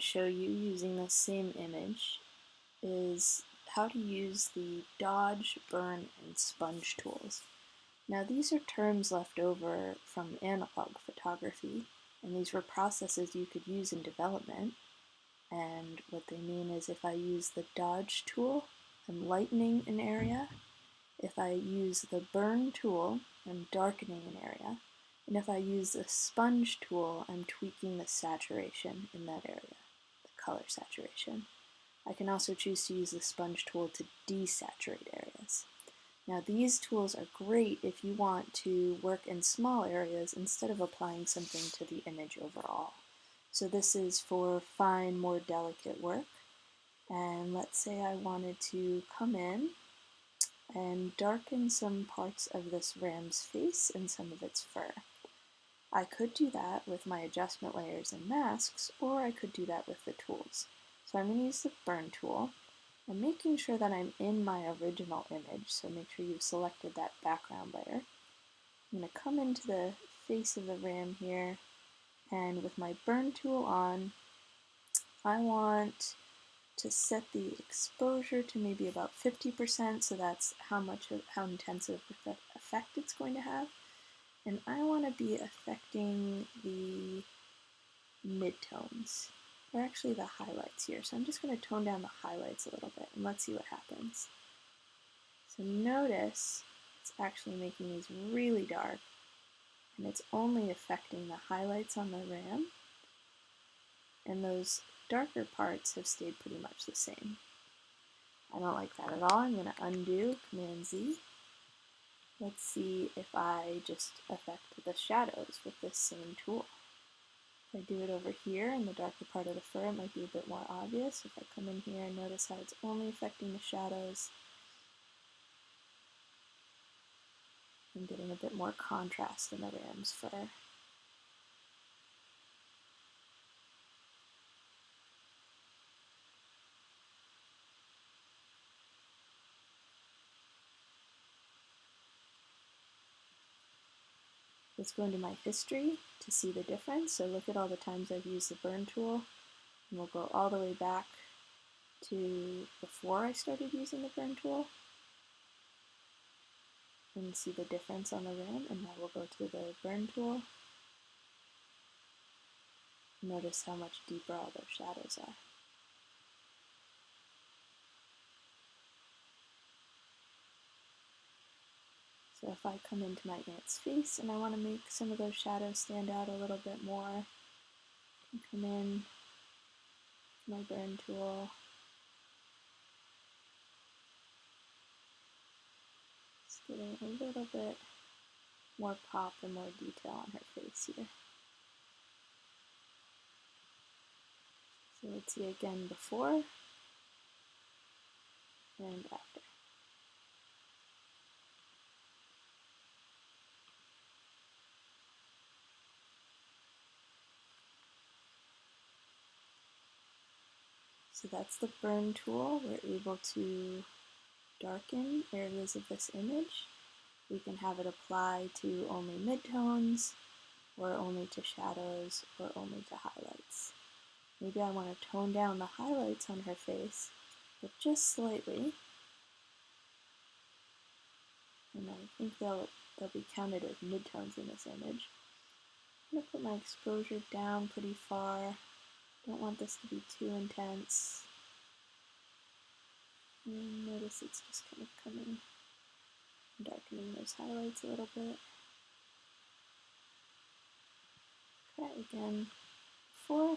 show you using the same image is how to use the dodge, burn, and sponge tools. Now these are terms left over from analog photography, and these were processes you could use in development. And what they mean is if I use the dodge tool, I'm lightening an area. If I use the burn tool, I'm darkening an area. And if I use the sponge tool, I'm tweaking the saturation in that area, the color saturation. I can also choose to use the sponge tool to desaturate areas. Now these tools are great if you want to work in small areas instead of applying something to the image overall. So this is for fine, more delicate work. And let's say I wanted to come in and darken some parts of this ram's face and some of its fur. I could do that with my adjustment layers and masks, or I could do that with the tools. So I'm going to use the burn tool. I'm making sure that I'm in my original image, so make sure you've selected that background layer. I'm going to come into the face of the ram here, and with my burn tool on, I want to set the exposure to maybe about 50%, so that's how intense of effect it's going to have. And I want to be affecting the midtones, or actually the highlights here. So I'm just going to tone down the highlights a little bit, and let's see what happens. So notice it's actually making these really dark, and it's only affecting the highlights on the ram, and those darker parts have stayed pretty much the same. I don't like that at all. I'm going to undo, Command Z. Let's see if I just affect the shadows with this same tool. If I do it over here in the darker part of the fur, it might be a bit more obvious. If I come in here and notice how it's only affecting the shadows, I'm getting a bit more contrast in the ram's fur. Let's go into my history to see the difference. So look at all the times I've used the burn tool, and we'll go all the way back to before I started using the burn tool and see the difference on the ram. And now we'll go to the burn tool. Notice how much deeper all those shadows are. So if I come into my ant's face and I want to make some of those shadows stand out a little bit more, I can come in to my burn tool. Just getting a little bit more pop and more detail on her face here. So let's see again before and after. So that's the burn tool. We're able to darken areas of this image. We can have it apply to only midtones, or only to shadows, or only to highlights. Maybe I want to tone down the highlights on her face, but just slightly. And I think they'll be counted as midtones in this image. I'm going to put my exposure down pretty far. Don't want this to be too intense. And notice it's just kind of coming, darkening those highlights a little bit. Okay, again, before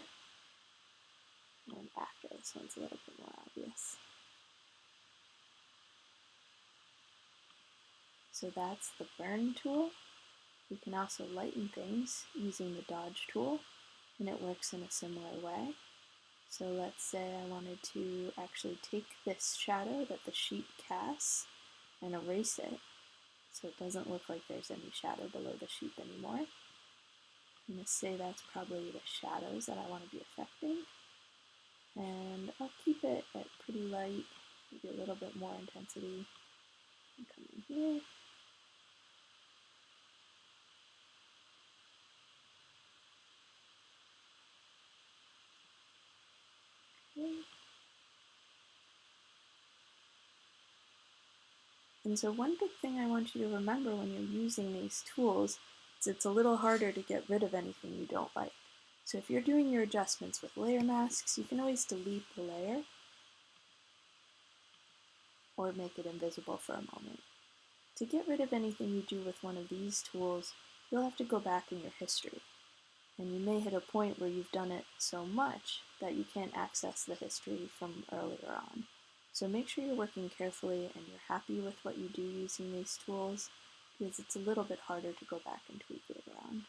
and after. This one's a little bit more obvious. So that's the burn tool. We can also lighten things using the dodge tool, and it works in a similar way. So let's say I wanted to actually take this shadow that the sheet casts and erase it so it doesn't look like there's any shadow below the sheet anymore. I'm going to say that's probably the shadows that I want to be affecting. And I'll keep it at pretty light, maybe a little bit more intensity. And come in here. Okay. And so one big thing I want you to remember when you're using these tools is it's a little harder to get rid of anything you don't like. So if you're doing your adjustments with layer masks, you can always delete the layer or make it invisible for a moment. To get rid of anything you do with one of these tools, you'll have to go back in your history. And you may hit a point where you've done it so much that you can't access the history from earlier on. So make sure you're working carefully and you're happy with what you do using these tools, because it's a little bit harder to go back and tweak later on.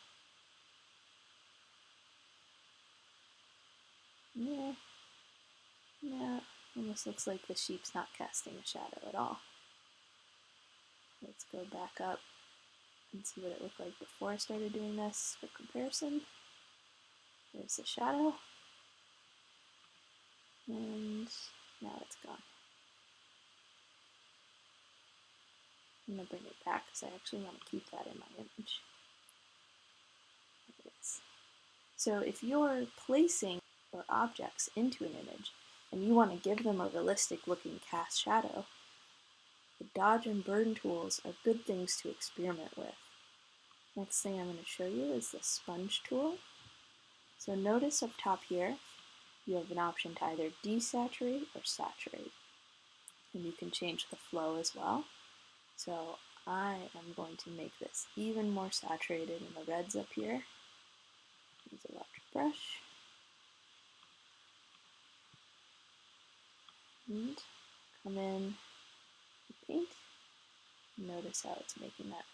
Yeah, almost looks like the sheep's not casting a shadow at all. Let's go back up and see what it looked like before I started doing this for comparison. There's the shadow, and now it's gone. I'm going to bring it back because I actually want to keep that in my image. There it is. So if you're placing or objects into an image and you want to give them a realistic looking cast shadow, the dodge and burn tools are good things to experiment with. Next thing I'm going to show you is the sponge tool. So notice up top here, you have an option to either desaturate or saturate. And you can change the flow as well. So I am going to make this even more saturated in the reds up here. Use a electric brush. And come in and paint. Notice how it's making that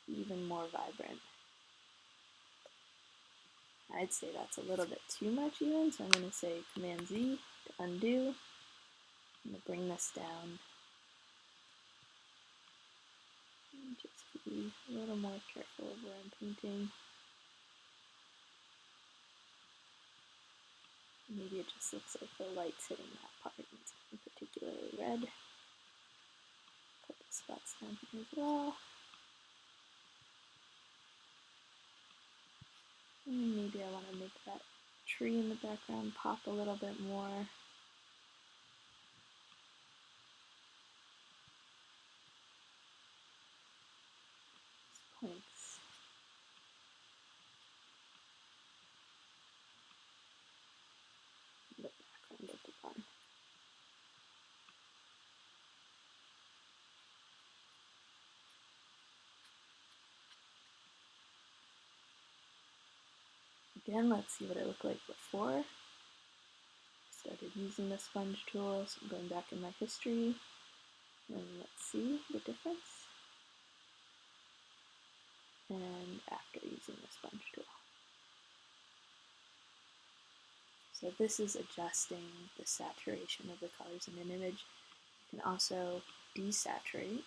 even more vibrant. I'd say that's a little bit too much even, so I'm going to say Command Z to undo. I'm going to bring this down. And just be a little more careful of where I'm painting. Maybe it just looks like the light's hitting that part. It's particularly red. A couple spots down here as well. And maybe I want to make that tree in the background pop a little bit more. Points. The background of the barn. Again, let's see what it looked like before I started using the sponge tool. So I'm going back in my history, and let's see the difference. And after using the sponge tool. So this is adjusting the saturation of the colors in an image. You can also desaturate.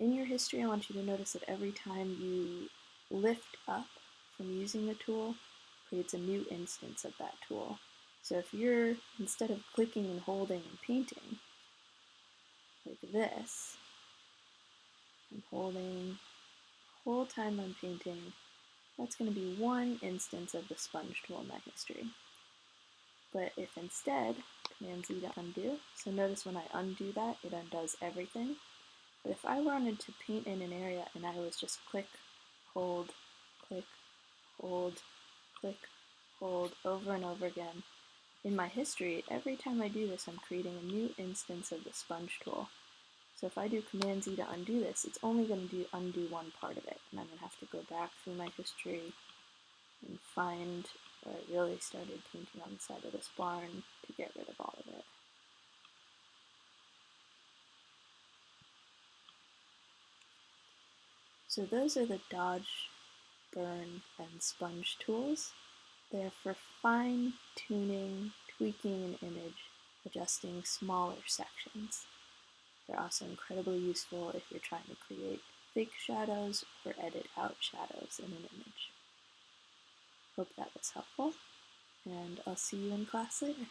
In your history, I want you to notice that every time you lift up from using the tool, it creates a new instance of that tool. So if you're, instead of clicking and holding and painting, like this, I'm holding the whole time I'm painting, that's going to be one instance of the sponge tool in my history. But if instead, Command Z to undo, so notice when I undo that, it undoes everything. But if I wanted to paint in an area and I was just click, hold, click, hold, click, hold over and over again, in my history, every time I do this, I'm creating a new instance of the sponge tool. So if I do Command Z to undo this, it's only going to undo one part of it, and I'm going to have to go back through my history and find where I really started painting on the side of this barn to get rid of all of it. So those are the dodge, burn, and sponge tools. They're for fine-tuning, tweaking an image, adjusting smaller sections. They're also incredibly useful if you're trying to create fake shadows or edit out shadows in an image. Hope that was helpful, and I'll see you in class later.